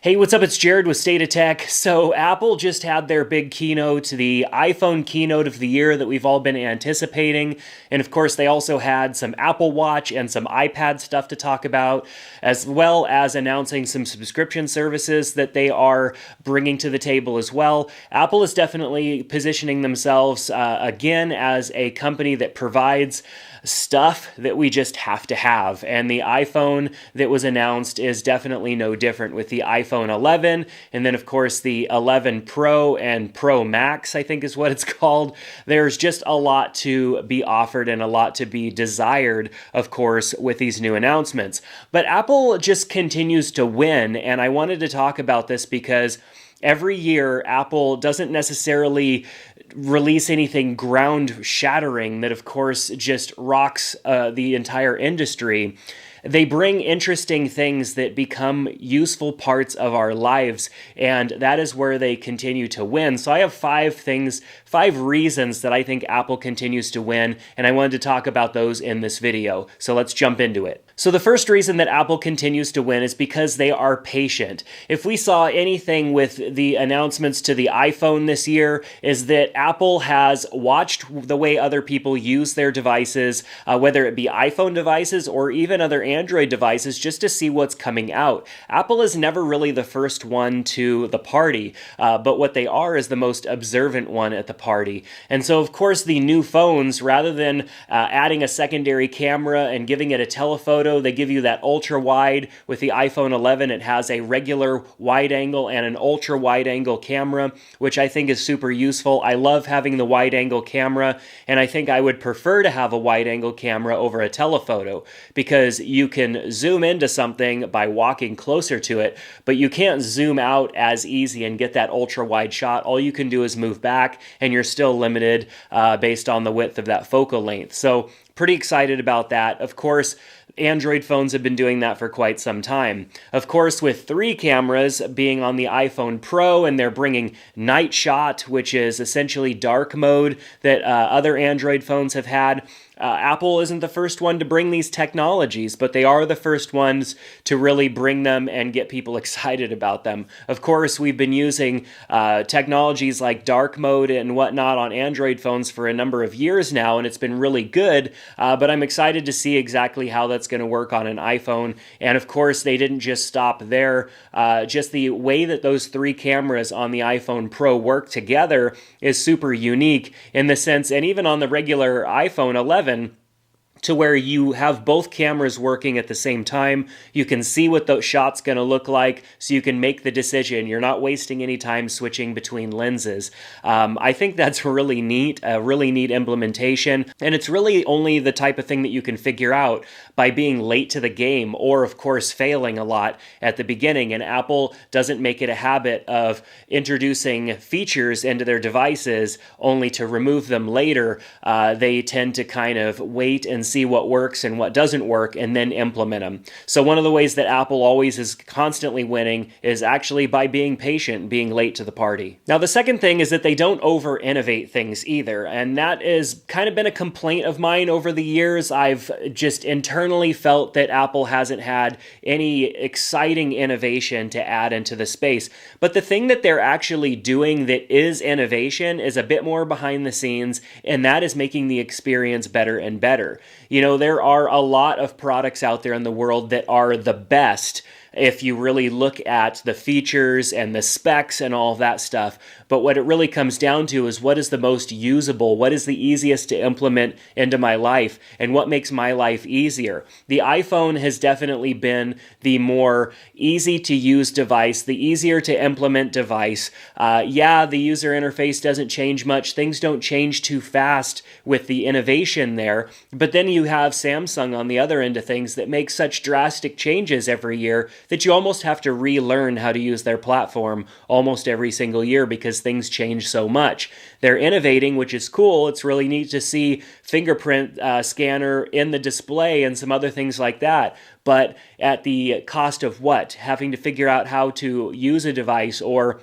Hey, what's up? It's Jared with State of Tech. So, Apple just had their big keynote, the iPhone keynote of the year that we've all been anticipating. And of course, they also had some Apple Watch and some iPad stuff to talk about, as well as announcing some subscription services that they are bringing to the table as well. Apple is definitely positioning themselves again as a company that provides stuff that we just have to have. And the iPhone that was announced is definitely no different with the iPhone 11. And then, of course, the 11 Pro and Pro Max, I think is what it's called. There's just a lot to be offered and a lot to be desired, of course, with these new announcements. But Apple just continues to win. And I wanted to talk about this because every year, Apple doesn't necessarily release anything ground shattering that, of course, just rocks the entire industry. They bring interesting things that become useful parts of our lives, and that is where they continue to win. So I have five reasons that I think Apple continues to win, and I wanted to talk about those in this video. So let's jump into it. So the first reason that Apple continues to win is because they are patient. If we saw anything with the announcements to the iPhone this year, is that Apple has watched the way other people use their devices, whether it be iPhone devices or even other Android devices, just to see what's coming out. Apple is never really the first one to the party, but what they are is the most observant one at the party. And so, of course, the new phones, rather than adding a secondary camera and giving it a telephoto, they give you that ultra wide. With the iPhone 11, it has a regular wide angle and an ultra wide angle camera, which I think is super useful. I love having the wide angle camera, and I think I would prefer to have a wide angle camera over a telephoto because you can zoom into something by walking closer to it, but you can't zoom out as easy and get that ultra wide shot. All you can do is move back, and you're still limited based on the width of that focal length. So pretty excited about that. Of course, Android phones have been doing that for quite some time. Of course, with 3 cameras being on the iPhone Pro, and they're bringing night shot, which is essentially dark mode that other Android phones have had. Apple isn't the first one to bring these technologies, but they are the first ones to really bring them and get people excited about them. Of course, we've been using technologies like dark mode and whatnot on Android phones for a number of years now, and it's been really good, but I'm excited to see exactly how that's going to work on an iPhone. And of course, they didn't just stop there. Just the way that those 3 cameras on the iPhone Pro work together is super unique in the sense, and even on the regular iPhone 11, to where you have both cameras working at the same time. You can see what the shot's going to look like, so you can make the decision. You're not wasting any time switching between lenses. I think that's really neat, a really neat implementation, and it's really only the type of thing that you can figure out by being late to the game or, of course, failing a lot at the beginning. And Apple doesn't make it a habit of introducing features into their devices only to remove them later. They tend to kind of wait and see what works and what doesn't work and then implement them. So one of the ways that Apple always is constantly winning is actually by being patient, being late to the party. Now, the second thing is that they don't over-innovate things either, and that has kind of been a complaint of mine over the years. I've just internally felt that Apple hasn't had any exciting innovation to add into the space. But the thing that they're actually doing that is innovation is a bit more behind the scenes, and that is making the experience better and better. You know, there are a lot of products out there in the world that are the best if you really look at the features and the specs and all of that stuff. But what it really comes down to is what is the most usable, what is the easiest to implement into my life, and what makes my life easier. The iPhone has definitely been the more easy to use device, the easier to implement device. The user interface doesn't change much. Things don't change too fast with the innovation there. But then you have Samsung on the other end of things that make such drastic changes every year that you almost have to relearn how to use their platform almost every single year because things change so much. They're innovating, which is cool. It's really neat to see fingerprint scanner in the display and some other things like that. But at the cost of what? Having to figure out how to use a device or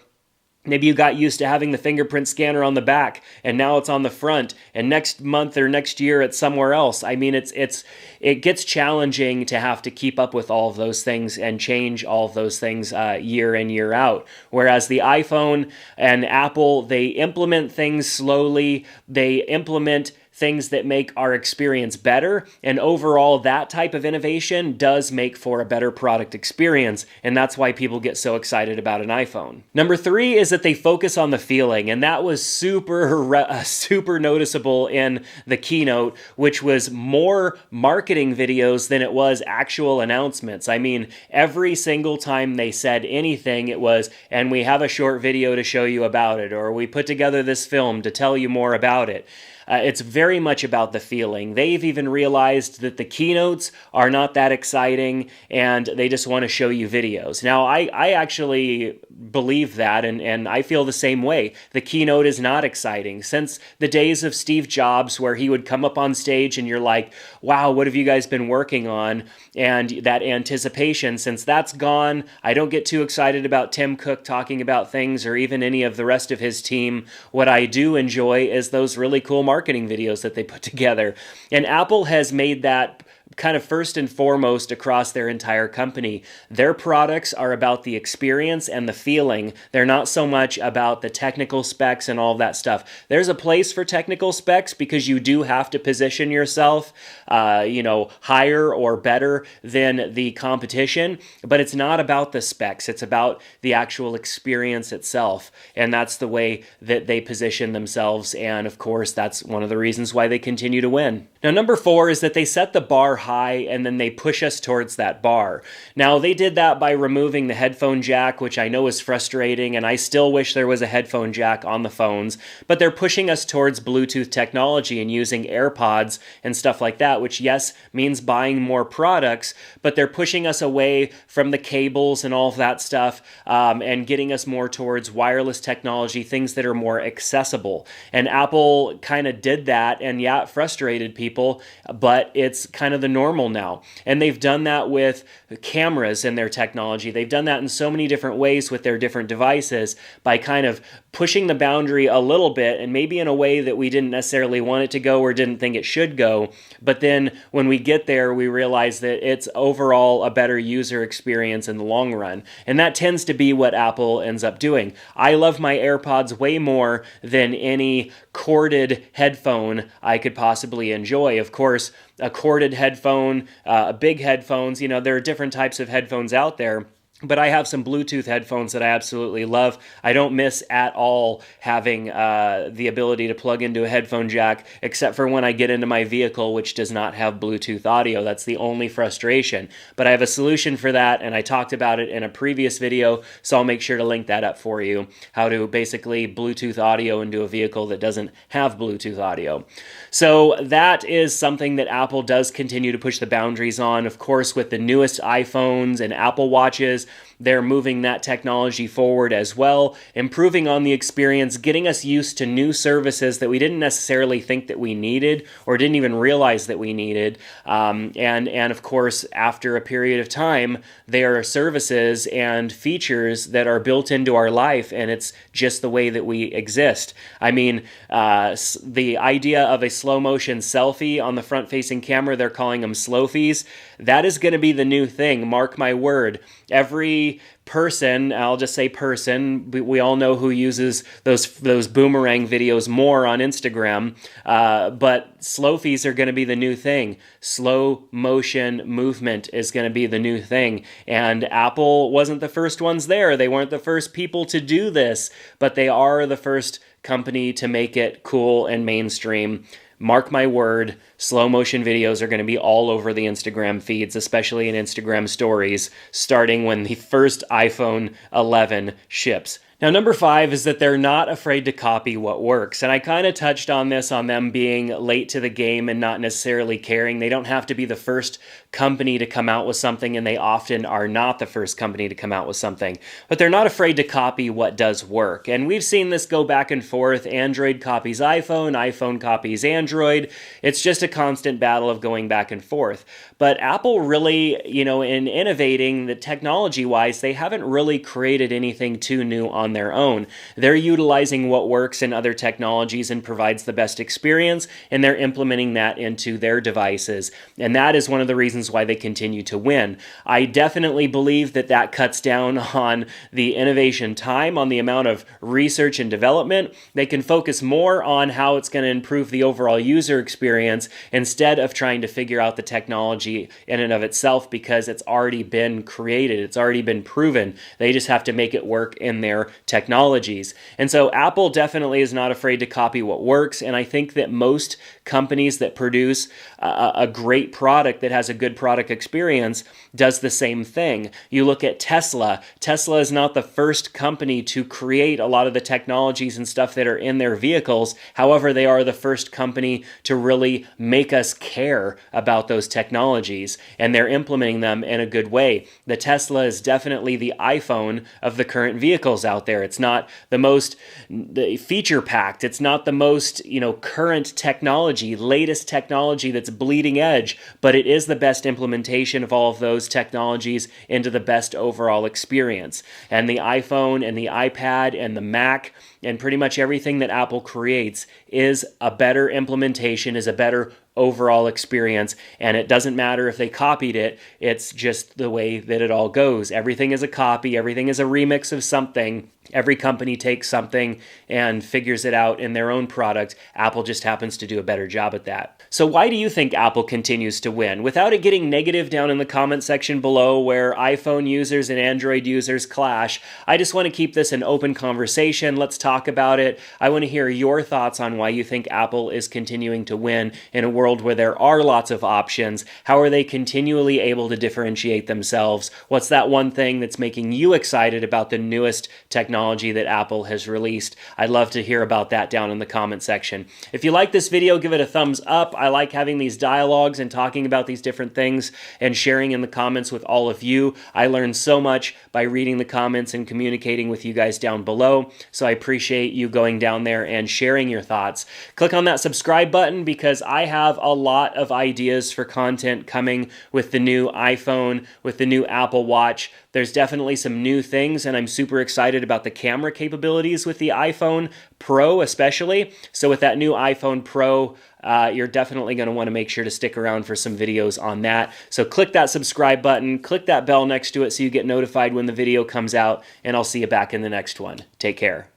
Maybe you got used to having the fingerprint scanner on the back and now it's on the front, and next month or next year it's somewhere else. I mean, it gets challenging to have to keep up with all of those things and change all of those things year in, year out. Whereas the iPhone and Apple, they implement things slowly. They implement things that make our experience better, and overall that type of innovation does make for a better product experience, and that's why people get so excited about an iPhone. Number 3 is that they focus on the feeling, and that was super noticeable in the keynote, which was more marketing videos than it was actual announcements. I mean, every single time they said anything, it was, and we have a short video to show you about it, or we put together this film to tell you more about it. It's very much about the feeling. They've even realized that the keynotes are not that exciting and they just want to show you videos. Now, I actually believe that, and I feel the same way. The keynote is not exciting. Since the days of Steve Jobs, where he would come up on stage and you're like, wow, what have you guys been working on? And that anticipation, since that's gone, I don't get too excited about Tim Cook talking about things or even any of the rest of his team. What I do enjoy is those really cool marketing videos that they put together. And Apple has made that kind of first and foremost across their entire company. Their products are about the experience and the feeling. They're not so much about the technical specs and all of that stuff. There's a place for technical specs because you do have to position yourself, higher or better than the competition, but it's not about the specs. It's about the actual experience itself. And that's the way that they position themselves. And of course, that's one of the reasons why they continue to win. Now, number 4 is that they set the bar high and then they push us towards that bar. Now, they did that by removing the headphone jack, which I know is frustrating, and I still wish there was a headphone jack on the phones, but they're pushing us towards Bluetooth technology and using AirPods and stuff like that, which, yes, means buying more products, but they're pushing us away from the cables and all of that stuff, and getting us more towards wireless technology, things that are more accessible. And Apple kind of did that, and yeah, it frustrated people, but it's kind of the normal now. And they've done that with cameras and their technology. They've done that in so many different ways with their different devices by kind of pushing the boundary a little bit, and maybe in a way that we didn't necessarily want it to go or didn't think it should go. But then when we get there, we realize that it's overall a better user experience in the long run. And that tends to be what Apple ends up doing. I love my AirPods way more than any corded headphone I could possibly enjoy. Of course, a corded headphone, big headphones, there are different types of headphones out there. But I have some Bluetooth headphones that I absolutely love. I don't miss at all having the ability to plug into a headphone jack, except for when I get into my vehicle, which does not have Bluetooth audio. That's the only frustration. But I have a solution for that, and I talked about it in a previous video, so I'll make sure to link that up for you, how to basically Bluetooth audio into a vehicle that doesn't have Bluetooth audio. So that is something that Apple does continue to push the boundaries on. Of course, with the newest iPhones and Apple Watches, they're moving that technology forward as well, improving on the experience, getting us used to new services that we didn't necessarily think that we needed or didn't even realize that we needed. And of course, after a period of time, there are services and features that are built into our life, and it's just the way that we exist. I mean, the idea of a slow motion selfie on the front-facing camera, they're calling them slowfies. That is going to be the new thing, mark my word. Every person, I'll just say person, we all know who uses those boomerang videos more on Instagram, but slowfies are going to be the new thing. Slow motion movement is going to be the new thing. And Apple wasn't the first ones there. They weren't the first people to do this, but they are the first company to make it cool and mainstream. Mark my word, slow motion videos are going to be all over the Instagram feeds, especially in Instagram stories, starting when the first iPhone 11 ships. Now, number 5 is that they're not afraid to copy what works. And I kind of touched on this, on them being late to the game and not necessarily caring. They don't have to be the first company to come out with something, and they often are not the first company to come out with something. But they're not afraid to copy what does work. And we've seen this go back and forth. Android copies iPhone, iPhone copies Android. It's just a constant battle of going back and forth. But Apple really, in innovating the technology-wise, they haven't really created anything too new on their own. They're utilizing what works in other technologies and provides the best experience, and they're implementing that into their devices. And that is one of the reasons why they continue to win. I definitely believe that that cuts down on the innovation time, on the amount of research and development. They can focus more on how it's going to improve the overall user experience instead of trying to figure out the technology in and of itself, because it's already been created. It's already been proven. They just have to make it work in their technologies. And so Apple definitely is not afraid to copy what works. And I think that most companies that produce a great product that has a good product experience does the same thing. You look at Tesla. Tesla is not the first company to create a lot of the technologies and stuff that are in their vehicles. However, they are the first company to really make us care about those technologies, and they're implementing them in a good way. The Tesla is definitely the iPhone of the current vehicles out there. It's not the most feature-packed. It's not the most, current technology, latest technology that's bleeding edge, but it is the best implementation of all of those technologies into the best overall experience. And the iPhone and the iPad and the Mac and pretty much everything that Apple creates is a better implementation, is a better overall experience, and it doesn't matter if they copied it. It's just the way that it all goes. Everything is a copy, everything is a remix of something. Every company takes something and figures it out in their own product. Apple just happens to do a better job at that. So why do you think Apple continues to win? Without it getting negative down in the comment section below where iPhone users and Android users clash, I just want to keep this an open conversation. Let's talk about it. I want to hear your thoughts on why you think Apple is continuing to win in a world where there are lots of options. How are they continually able to differentiate themselves? What's that one thing that's making you excited about the newest technology that Apple has released? I'd love to hear about that down in the comment section. If you like this video, give it a thumbs up. I like having these dialogues and talking about these different things and sharing in the comments with all of you. I learn so much by reading the comments and communicating with you guys down below, so I appreciate you going down there and sharing your thoughts. Click on that subscribe button because I have a lot of ideas for content coming with the new iPhone, with the new Apple Watch. There's definitely some new things, and I'm super excited about the camera capabilities with the iPhone Pro especially. So with that new iPhone Pro, you're definitely going to want to make sure to stick around for some videos on that. So click that subscribe button, click that bell next to it so you get notified when the video comes out, and I'll see you back in the next one. Take care.